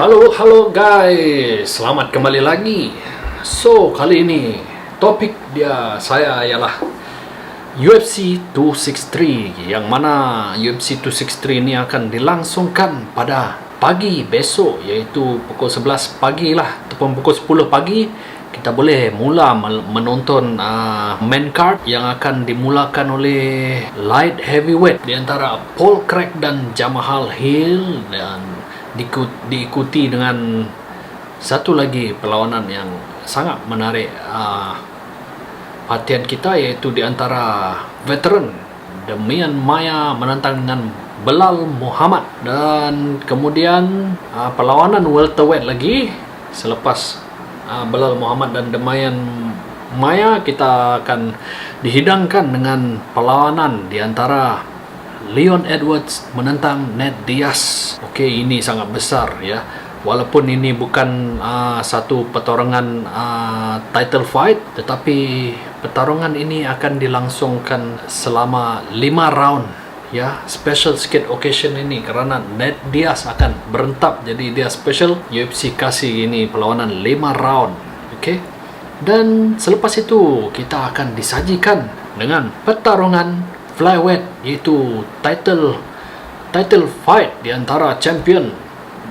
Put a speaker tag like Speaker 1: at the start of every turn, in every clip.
Speaker 1: Halo guys, selamat kembali lagi. So, kali ini topik saya ialah UFC 263, yang mana UFC 263 ini akan dilangsungkan pada pagi besok, yaitu pukul 11 pagi lah, ataupun pukul 10 pagi. Kita boleh mula menonton main card yang akan dimulakan oleh light heavyweight di antara Paul Craig dan Jamahal Hill, dan diikuti dengan satu lagi perlawanan yang sangat menarik perhatian kita, yaitu di antara veteran Demian Maia menentang dengan Belal Muhammad. Dan kemudian perlawanan welterweight lagi selepas Belal Muhammad dan Demian Maia, kita akan dihidangkan dengan perlawanan di antara Leon Edwards menentang Nate Diaz. Okey, ini sangat besar ya. Walaupun ini bukan satu pertarungan title fight, tetapi pertarungan ini akan dilangsungkan selama 5 round ya. Special sikit occasion ini kerana Nate Diaz akan berentap, jadi dia special. UFC kasih ini perlawanan 5 round. Okey. Dan selepas itu kita akan disajikan dengan pertarungan flyweight, iaitu title fight di antara champion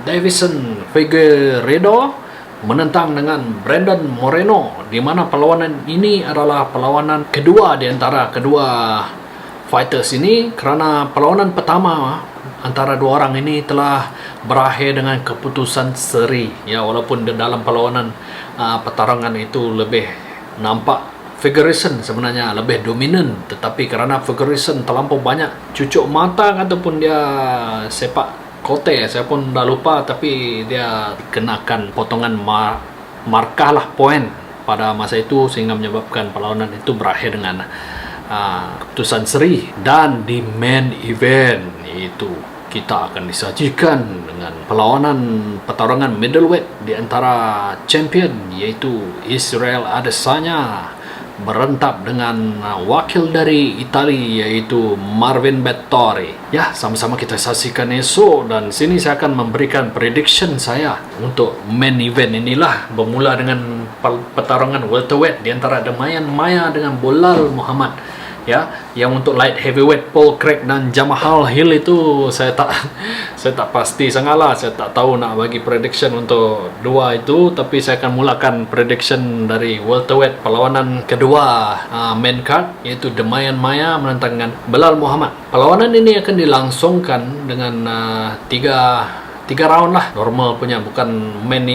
Speaker 1: Davison Figueiredo menentang dengan Brandon Moreno, di mana perlawanan ini adalah perlawanan kedua di antara kedua fighters ini, kerana perlawanan pertama antara dua orang ini telah berakhir dengan keputusan seri ya. Walaupun dalam perlawanan pertarungan itu lebih nampak Figueiredo sebenarnya lebih dominan, tetapi kerana Figueiredo terlampau banyak cucuk mata ataupun dia sepak kote, saya pun dah lupa, tapi dia kenakan potongan markah lah, poin pada masa itu, sehingga menyebabkan perlawanan itu berakhir dengan keputusan seri. Dan di main event itu kita akan disajikan dengan pertarungan middleweight di antara champion, yaitu Israel Adesanya berentap dengan wakil dari Italia, yaitu Marvin Vettori. Ya, sama-sama kita saksikan esok, dan sini saya akan memberikan prediction saya untuk main event inilah, bermula dengan pertarungan welterweight di antara Demian Maia dengan Belal Muhammad. Ya, yang untuk light heavyweight Paul Craig dan Jamahal Hill itu saya tak pasti sangatlah. Saya tak tahu nak bagi prediction untuk dua itu, tapi saya akan mulakan prediction dari welterweight perlawanan kedua main card, yaitu Demian Maia menentang dengan Belal Muhammad. Perlawanan ini akan dilangsungkan dengan tiga round lah, normal punya, bukan main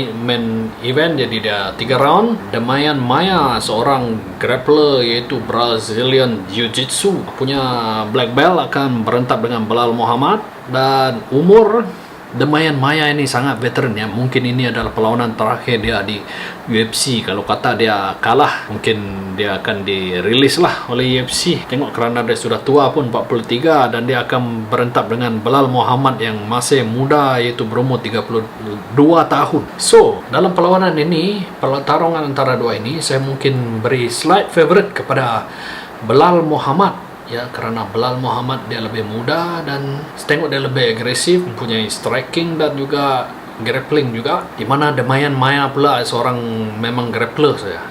Speaker 1: event, jadi dia 3 round. Demian Maia seorang grappler, yaitu Brazilian Jiu-Jitsu punya black belt, akan berentap dengan Belal Muhammad. Dan umur Demian Maia ini sangat veteran ya. Mungkin ini adalah perlawanan terakhir dia di UFC. Kalau kata dia kalah, mungkin dia akan dirilis lah oleh UFC. Tengok, kerana dia sudah tua pun, 43, dan dia akan berentap dengan Belal Muhammad yang masih muda, yaitu berumur 32 tahun. So, dalam perlawanan ini, pertarungan antara dua ini, saya mungkin beri slight favorite kepada Belal Muhammad ya, kerana Belal Muhammad dia lebih muda, dan tengok dia lebih agresif, mempunyai striking dan juga grappling juga, di mana Demian Maia pula seorang memang grappler saya.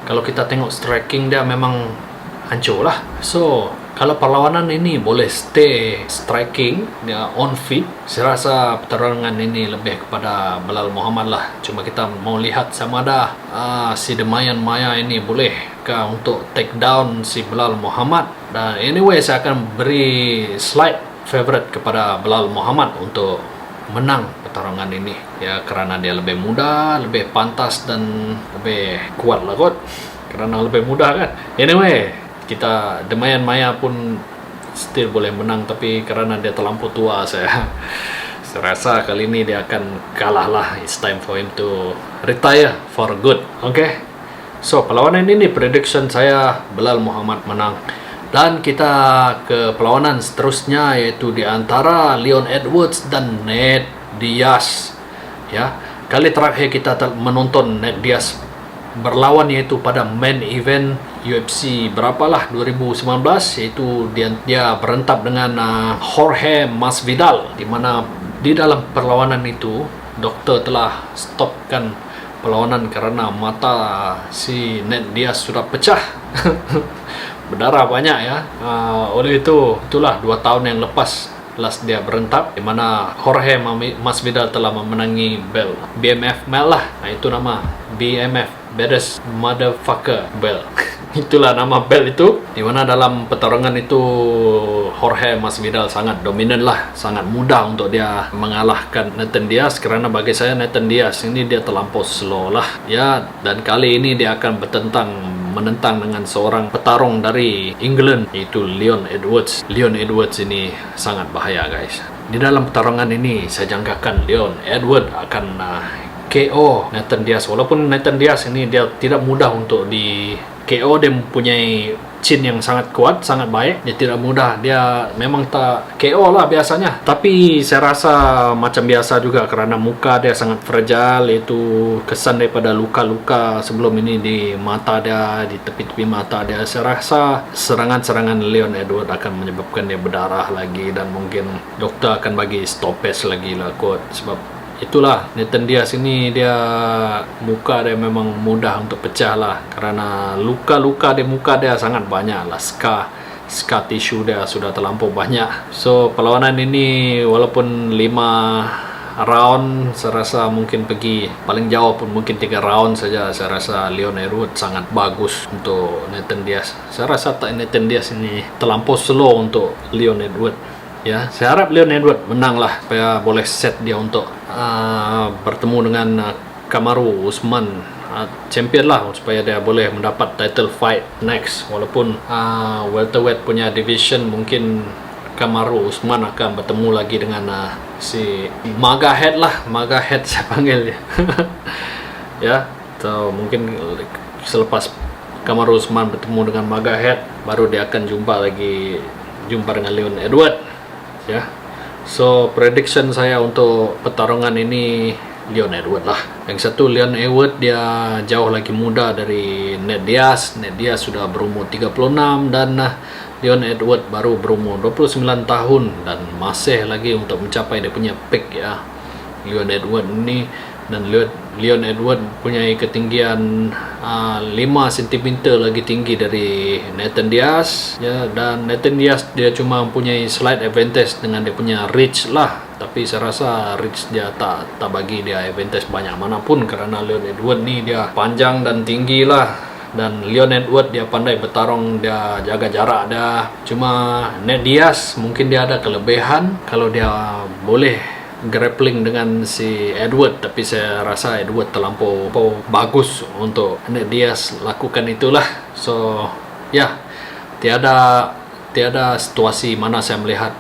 Speaker 1: Kalau kita tengok striking dia memang hancur lah. So, kalau perlawanan ini boleh stay striking, dia on feet, saya rasa pertarungan ini lebih kepada Belal Muhammad lah. Cuma kita mau lihat sama ada si Demian Maia ini bolehkah untuk take down si Belal Muhammad. Dan anyway, saya akan beri slight favorite kepada Belal Muhammad untuk menang pertarungan ini ya, kerana dia lebih muda, lebih pantas, dan lebih kuat lah kot, kerana lebih muda kan. Anyway, kita Demian Maia pun still boleh menang, tapi kerana dia terlampau tua, saya rasa kali ini dia akan kalah lah. It's time for him to retire for good. Okay, so perlawanan ini prediction saya Belal Muhammad menang. Dan kita ke perlawanan seterusnya, yaitu di antara Leon Edwards dan Nate Diaz ya. Kali terakhir kita menonton Nate Diaz berlawan, yaitu pada main event UFC berapalah 2019, yaitu dia berentap dengan Jorge Masvidal, di mana di dalam perlawanan itu doktor telah stopkan perlawanan karena mata si Nate Diaz sudah pecah. Berdarah banyak ya. Oleh itulah 2 tahun yang lepas last dia berentak, di mana Jorge Masvidal telah memenangi belt BMF Mel lah. Nah, itu nama BMF, Baddest Motherfucker Belt. Itulah nama belt itu, di mana dalam pertarungan itu Jorge Masvidal sangat dominan lah, sangat mudah untuk dia mengalahkan Nathan Diaz, karena bagi saya Nathan Diaz ini dia terlampau slow lah ya. Dan kali ini dia akan menentang dengan seorang petarung dari England, yaitu Leon Edwards. Leon Edwards ini sangat bahaya guys. Di dalam pertarungan ini saya jangkakan Leon Edwards akan KO Nathan Diaz. Walaupun Nathan Diaz ini dia tidak mudah untuk di KO, dia mempunyai chin yang sangat kuat, sangat baik. Dia tidak mudah, dia memang tak KO lah biasanya. Tapi saya rasa macam biasa juga, karena muka dia sangat fragile, itu kesan daripada luka-luka sebelum ini di mata dia, di tepi-tepi mata dia. Saya rasa serangan-serangan Leon Edwards akan menyebabkan dia berdarah lagi, dan mungkin doktor akan bagi stoppage lagi lah kot. Sebab itulah Nathan Diaz ini, dia muka dia memang mudah untuk pecah lah, karena luka-luka di muka dia sangat banyak lah, scar tisu dia sudah terlampau banyak. So perlawanan ini walaupun 5 round, saya rasa mungkin pergi paling jauh pun mungkin 3 round saja. Saya rasa Leon Edwards sangat bagus untuk Nathan Diaz. Saya rasa Nathan Diaz ini terlampau slow untuk Leon Edwards ya. Saya harap Leon Edwards menang lah, supaya boleh set dia untuk bertemu dengan Kamaru Usman, champion lah, supaya dia boleh mendapat title fight next. Walaupun welterweight punya division mungkin Kamaru Usman akan bertemu lagi dengan si Magahead lah, Magahead saya panggil dia. Ya, atau mungkin selepas Kamaru Usman bertemu dengan Magahead, baru dia akan jumpa dengan Leon Edwards ya. So prediction saya untuk pertarungan ini Leon Edwards lah. Yang satu, Leon Edwards dia jauh lagi muda dari Nate Diaz. Nate Diaz sudah berumur 36 dan Leon Edwards baru berumur 29 tahun dan masih lagi untuk mencapai dia punya peak ya. Leon Edwards ini, dan Leon Edwards punya ketinggian 5 cm lagi tinggi dari Nathan Diaz ya. Dan Nathan Diaz dia cuma mempunyai slight advantage dengan dia punya reach lah, tapi saya rasa reach dia tak bagi dia advantage banyak manapun, karena Leon Edwards ni dia panjang dan tinggi lah. Dan Leon Edwards dia pandai bertarung, dia jaga jarak dia. Cuma Nate Diaz mungkin dia ada kelebihan kalau dia boleh grappling dengan si Edwards, tapi saya rasa Edwards terlampau bagus untuk Nate Diaz lakukan itulah. So ya, tiada situasi mana saya melihat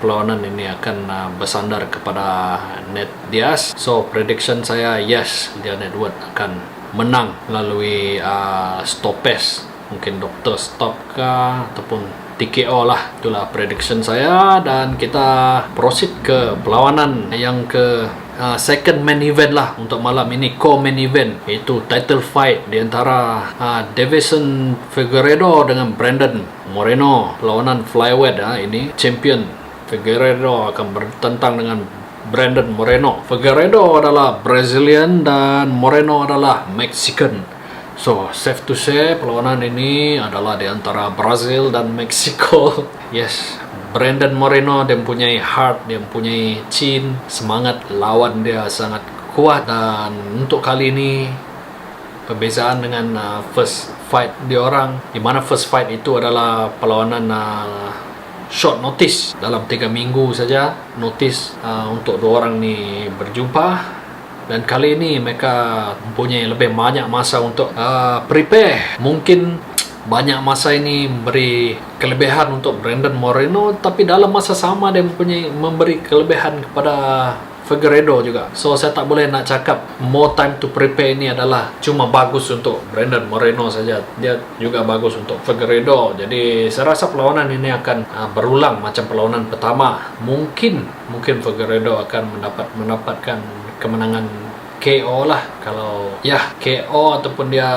Speaker 1: perlawanan ini akan bersandar kepada Nate Diaz. So prediction saya, yes, Leon Edwards akan menang melalui stoppage, mungkin doktor stop kah ataupun TKO lah. Itulah prediction saya, dan kita proceed ke perlawanan yang ke second main event lah untuk malam ini, co-main event, iaitu title fight di antara Deiveson Figueiredo dengan Brandon Moreno. Perlawanan flyweight ini champion Figueiredo akan bertentang dengan Brandon Moreno. Figueiredo adalah Brazilian dan Moreno adalah Mexican. So safe to say perlawanan ini adalah di antara Brazil dan Meksiko. Yes, Brandon Moreno dia mempunyai heart, dia mempunyai chin, semangat lawan dia sangat kuat. Dan untuk kali ini perbezaan dengan first fight diorang, di mana first fight itu adalah perlawanan short notice, dalam 3 minggu saja notice untuk dua orang ni berjumpa. Dan kali ini mereka mempunyai lebih banyak masa untuk prepare. Mungkin banyak masa ini memberi kelebihan untuk Brandon Moreno, tapi dalam masa sama dia memberi kelebihan kepada Figueiredo juga. So saya tak boleh nak cakap more time to prepare ini adalah cuma bagus untuk Brandon Moreno saja, dia juga bagus untuk Figueiredo. Jadi saya rasa perlawanan ini akan berulang macam perlawanan pertama. Mungkin Figueiredo akan mendapatkan kemenangan KO lah, kalau ya KO ataupun dia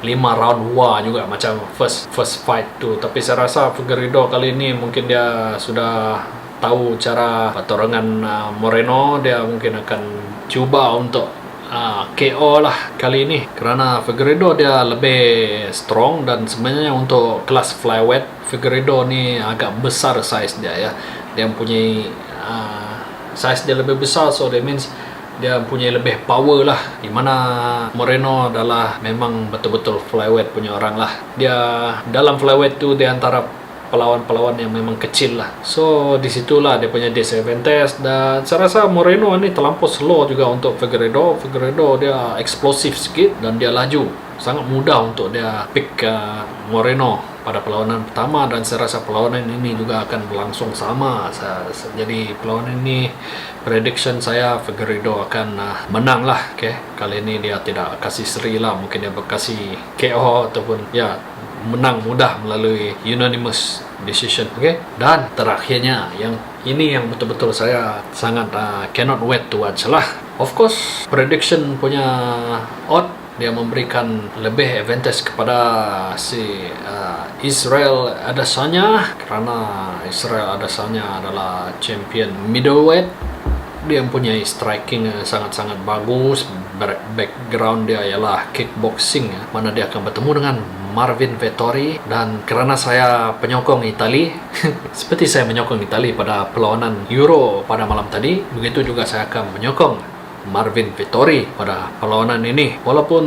Speaker 1: 5 round war juga macam first fight tu. Tapi saya rasa Figueiredo kali ini mungkin dia sudah tahu cara pertarungan Moreno, dia mungkin akan cuba untuk KO lah kali ini, karena Figueiredo dia lebih strong, dan sebenarnya untuk kelas flyweight Figueiredo ni agak besar size dia ya. Dia mempunyai size dia lebih besar, so that means dia punya lebih power lah, dimana Moreno adalah memang betul-betul flyweight punya orang lah. Dia dalam flyweight tu dia antara pelawan-pelawan yang memang kecil lah, so disitulah dia punya disadvantage. Dan saya rasa Moreno ini terlampau slow juga untuk Figueiredo. Figueiredo dia eksplosif sikit dan dia laju, sangat mudah untuk dia pick Moreno pada perlawanan pertama, dan saya rasa perlawanan ini juga akan berlangsung sama. Jadi perlawanan ini prediction saya Figueiredo akan menang lah. Kali ini dia tidak kasih seri lah, mungkin dia berkasih KO ataupun ya menang mudah melalui unanimous decision. Dan terakhirnya yang ini yang betul-betul saya sangat cannot wait to watch lah. Of course prediction punya odd dia memberikan lebih advantage kepada si Israel Adesanya, karena Israel Adesanya adalah champion middleweight. Dia mempunyai striking sangat-sangat bagus. Background dia ialah kickboxing, mana dia akan bertemu dengan Marvin Vettori. Dan kerana saya penyokong Itali seperti saya menyokong Itali pada perlawanan Euro pada malam tadi, begitu juga saya akan menyokong Marvin Vettori pada perlawanan ini. Walaupun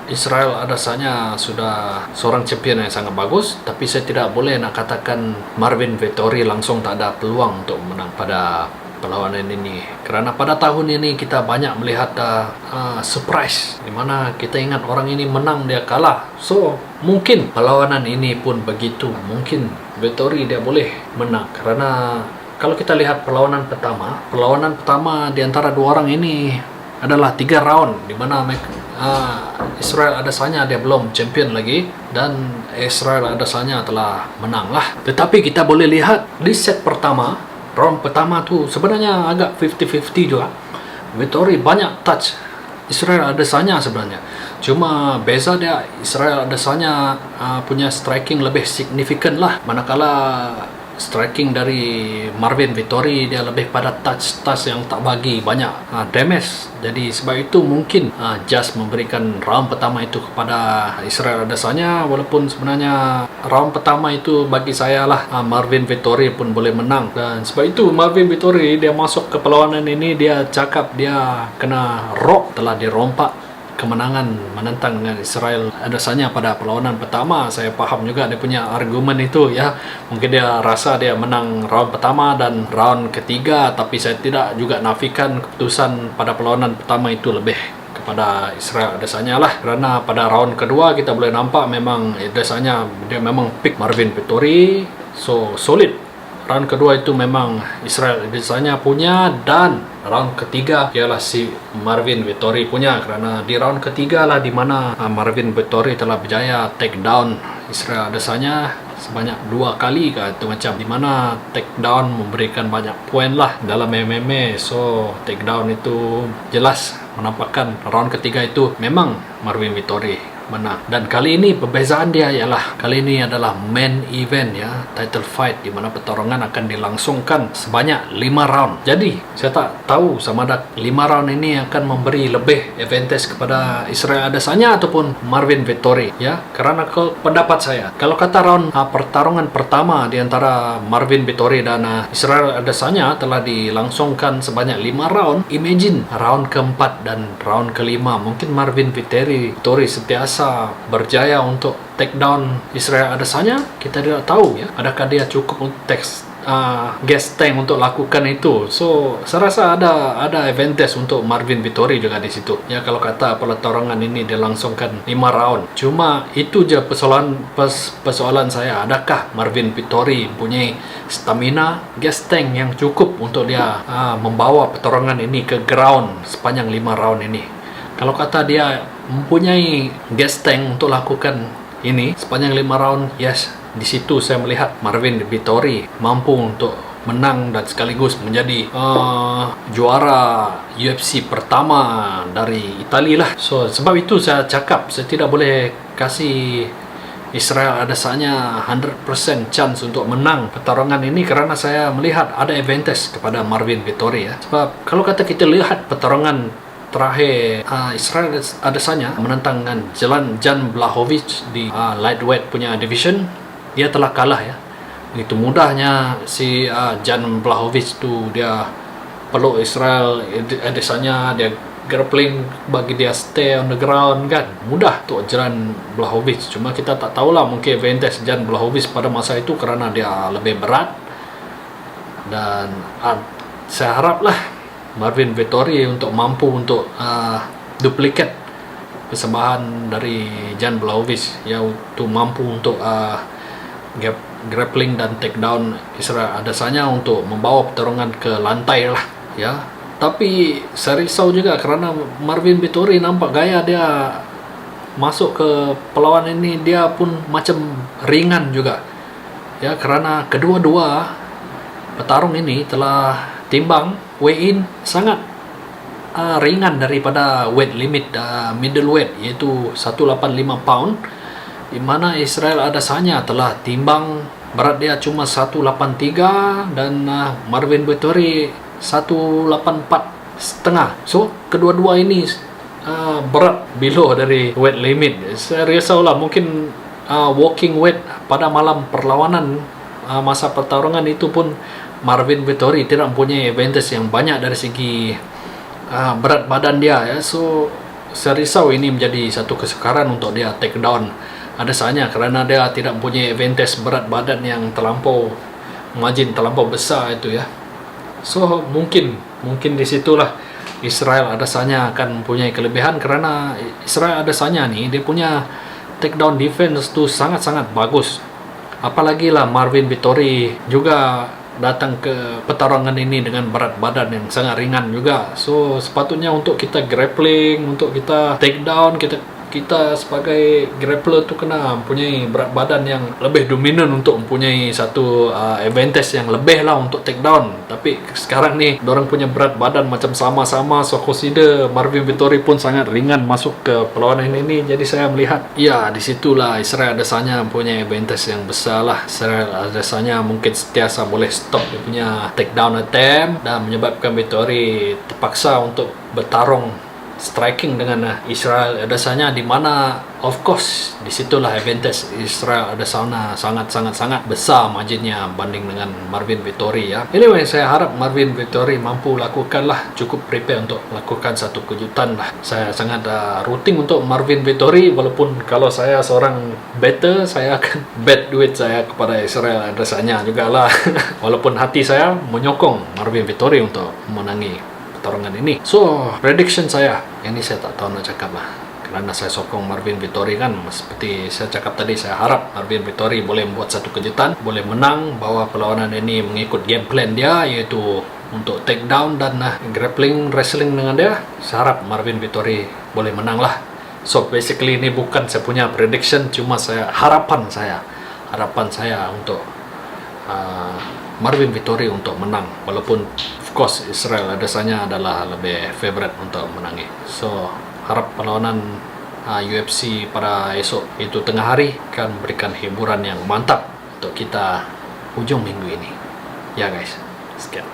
Speaker 1: Israel Adesanya sudah seorang champion yang sangat bagus, tapi saya tidak boleh nak katakan Marvin Vettori langsung tak ada peluang untuk menang pada perlawanan ini, kerana pada tahun ini kita banyak melihat surprise, di mana kita ingat orang ini menang, dia kalah. So mungkin perlawanan ini pun begitu, mungkin Vettori dia boleh menang, karena kalau kita lihat perlawanan pertama di antara dua orang ini adalah 3 round, di mana Israel Adesanya dia belum champion lagi, dan Israel Adesanya telah menang lah. Tetapi kita boleh lihat di set pertama, round pertama tu sebenarnya agak 50-50 juga. Vettori banyak touch Israel Adesanya sebenarnya, cuma beza dia Israel Adesanya punya striking lebih signifikan lah, manakala striking dari Marvin Vettori dia lebih pada touch yang tak bagi banyak damage. Jadi sebab itu mungkin just memberikan round pertama itu kepada Israel Adesanya, walaupun sebenarnya round pertama itu bagi saya lah Marvin Vettori pun boleh menang. Dan sebab itu Marvin Vettori dia masuk ke perlawanan ini, dia cakap dia kena rock, telah dirompak kemenangan menentang dengan Israel Adesanya pada perlawanan pertama. Saya faham juga dia punya argumen itu ya. Mungkin dia rasa dia menang round pertama dan round ketiga, tapi saya tidak juga nafikan keputusan pada perlawanan pertama itu lebih kepada Israel Adesanya lah, kerana pada round kedua kita boleh nampak memang Adesanya dia memang pick Marvin Vettori, so solid. Round kedua itu memang Israel Adesanya punya, dan round ketiga ialah si Marvin Vettori punya, kerana di round ketiga lah di mana Marvin Vettori telah berjaya take down Israel Adesanya sebanyak 2 kali itu macam, di mana take down memberikan banyak poin lah dalam MMA. So take down itu jelas menampakkan round ketiga itu memang Marvin Vettori menang. Dan kali ini perbezaan dia ialah kali ini adalah main event ya, title fight, di mana pertarungan akan dilangsungkan sebanyak 5 round. Jadi saya tak tahu sama ada 5 round ini akan memberi lebih advantage kepada Israel Adesanya ataupun Marvin Vettori ya. Kerana pendapat saya, kalau kata round pertarungan pertama di antara Marvin Vettori dan Israel Adesanya telah dilangsungkan sebanyak 5 round, imagine round keempat dan round kelima mungkin Marvin Vettori sentiasa berjaya untuk take down Israel Adesanya. Kita tidak tahu ya, adakah dia cukup untuk gas tank untuk lakukan itu. So saya rasa ada advantage untuk Marvin Vettori juga di situ ya, kalau kata pertarungan ini dilangsungkan 5 round. Cuma itu je persoalan saya, adakah Marvin Vettori punya stamina gas tank yang cukup untuk dia membawa pertarungan ini ke ground sepanjang 5 round ini. Kalau kata dia mempunyai gas tank untuk lakukan ini sepanjang 5 round, yes, di situ saya melihat Marvin Vettori mampu untuk menang dan sekaligus menjadi juara UFC pertama dari Itali lah. So sebab itu saya cakap saya tidak boleh kasih Israel ada saatnya 100% chance untuk menang pertarungan ini, karena saya melihat ada advantage kepada Marvin Vettori ya. Sebab kalau kata kita lihat pertarungan terakhir, Israel ada saatnya menentang dengan Jan Blachowicz di lightweight punya division, dia telah kalah ya. Begitu mudahnya si Jan Blachowicz tu dia peluk Israel, Adesanya dia grappling bagi dia stay on the ground kan, mudah untuk Jan Blachowicz. Cuma kita tak tahulah, mungkin advantage Jan Blachowicz pada masa itu kerana dia lebih berat, dan saya haraplah Marvin Vettori untuk mampu untuk duplicate persembahan dari Jan Blachowicz ya, untuk mampu untuk grappling dan takedown Israel Adesanya untuk membawa pertarungan ke lantai lah ya. Tapi saya risau juga kerana Marvin Vettori nampak gaya dia masuk ke perlawanan ini dia pun macam ringan juga ya, kerana kedua-dua petarung ini telah timbang weigh-in sangat ringan daripada weight limit middleweight, iaitu 185 pound, di mana Israel Adesanya telah timbang berat dia cuma 183 dan Marvin Vettori 184 setengah. So kedua-dua ini berat below dari weight limit. Saya risaulah mungkin walking weight pada malam perlawanan, masa pertarungan itu pun Marvin Vettori tidak mempunyai advantage yang banyak dari segi berat badan dia ya. So saya risau ini menjadi satu kesukaran untuk dia take down Adesanya, kerana dia tidak mempunyai advantage berat badan yang terlampau, margin terlampau besar itu ya. So mungkin disitulah Israel Adesanya akan mempunyai kelebihan, kerana Israel Adesanya ni dia punya takedown defense tu sangat-sangat bagus. Apalagi lah Marvin Vettori juga datang ke pertarungan ini dengan berat badan yang sangat ringan juga. So sepatutnya untuk kita grappling, untuk kita takedown, kita sebagai grappler tu kena mempunyai berat badan yang lebih dominan untuk mempunyai satu advantage yang lebih lah untuk take down. Tapi sekarang ni dorang punya berat badan macam sama-sama, so consider Marvin Vettori pun sangat ringan masuk ke perlawanan ini. Jadi saya melihat ya disitulah Israel Adesanya mempunyai advantage yang besar lah. Israel Adesanya mungkin sentiasa boleh stop dia punya take down attempt dan menyebabkan Vettori terpaksa untuk bertarung striking dengan Israel Adesanya, di mana of course disitulah advantage Israel Adesanya sangat besar marginnya banding dengan Marvin Vettori ya. Anyway, saya harap Marvin Vettori mampu lakukanlah, cukup prepare untuk lakukan satu kejutan lah. Saya sangat rooting untuk Marvin Vettori, walaupun kalau saya seorang better, saya akan bet duit saya kepada Israel Adesanya jugalah. Walaupun hati saya menyokong Marvin Vettori untuk menangi pertarungan ini. So prediction saya, ini saya tak tahu nak cakap lah, kerana saya sokong Marvin Vettori kan. Seperti saya cakap tadi, saya harap Marvin Vettori boleh membuat satu kejutan, boleh menang, bahawa perlawanan ini mengikut game plan dia, iaitu untuk take down dan grappling, wrestling dengan dia. Saya harap Marvin Vettori boleh menang lah. So basically ini bukan saya punya prediction, cuma harapan saya untuk Marvin Vettori untuk menang, walaupun of course Israel Adesanya adalah lebih favorite untuk menangi. So harap perlawanan UFC pada esok, itu tengah hari, akan memberikan hiburan yang mantap untuk kita hujung minggu ini ya guys. Sekian.